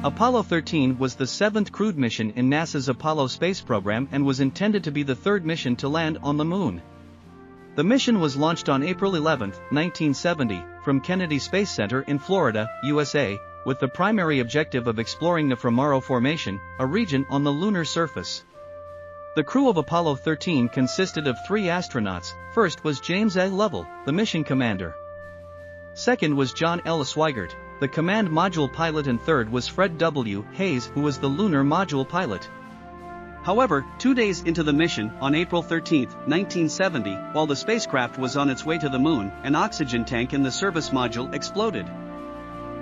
Apollo 13 was the seventh crewed mission in NASA's Apollo space program and was intended to be the third mission to land on the Moon. The mission was launched on April 11, 1970, from Kennedy Space Center in Florida, USA, with the primary objective of exploring the Framaro Formation, a region on the lunar surface. The crew of Apollo 13 consisted of 3 astronauts. First was James A. Lovell, the mission commander. Second was John L. Swigert, the command module pilot, and third was Fred W. Hayes, who was the lunar module pilot. However, 2 days into the mission, on April 13, 1970, while the spacecraft was on its way to the Moon, an oxygen tank in the service module exploded.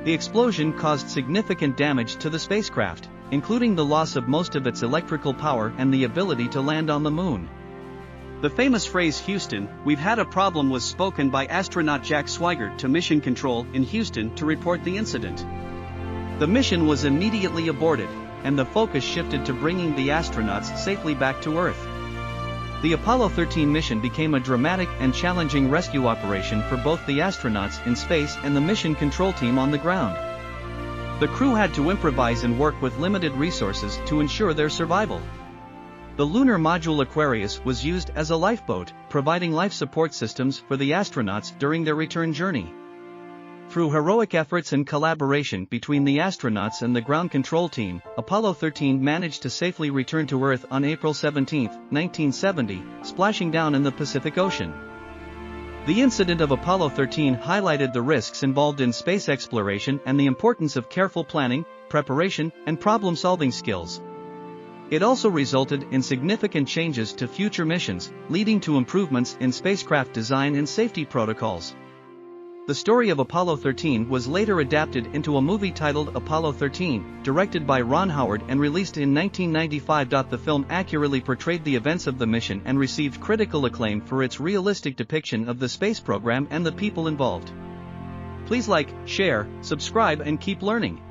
The explosion caused significant damage to the spacecraft, including the loss of most of its electrical power and the ability to land on the Moon. The famous phrase "Houston, we've had a problem" was spoken by astronaut Jack Swigert to Mission Control in Houston to report the incident. The mission was immediately aborted, and the focus shifted to bringing the astronauts safely back to Earth. The Apollo 13 mission became a dramatic and challenging rescue operation for both the astronauts in space and the mission control team on the ground. The crew had to improvise and work with limited resources to ensure their survival. The lunar module Aquarius was used as a lifeboat, providing life support systems for the astronauts during their return journey. Through heroic efforts and collaboration between the astronauts and the ground control team, Apollo 13 managed to safely return to Earth on April 17, 1970, splashing down in the Pacific Ocean. The incident of Apollo 13 highlighted the risks involved in space exploration and the importance of careful planning, preparation, and problem-solving skills. It also resulted in significant changes to future missions, leading to improvements in spacecraft design and safety protocols. The story of Apollo 13 was later adapted into a movie titled Apollo 13, directed by Ron Howard and released in 1995. The film accurately portrayed the events of the mission and received critical acclaim for its realistic depiction of the space program and the people involved. Please like, share, subscribe, and keep learning.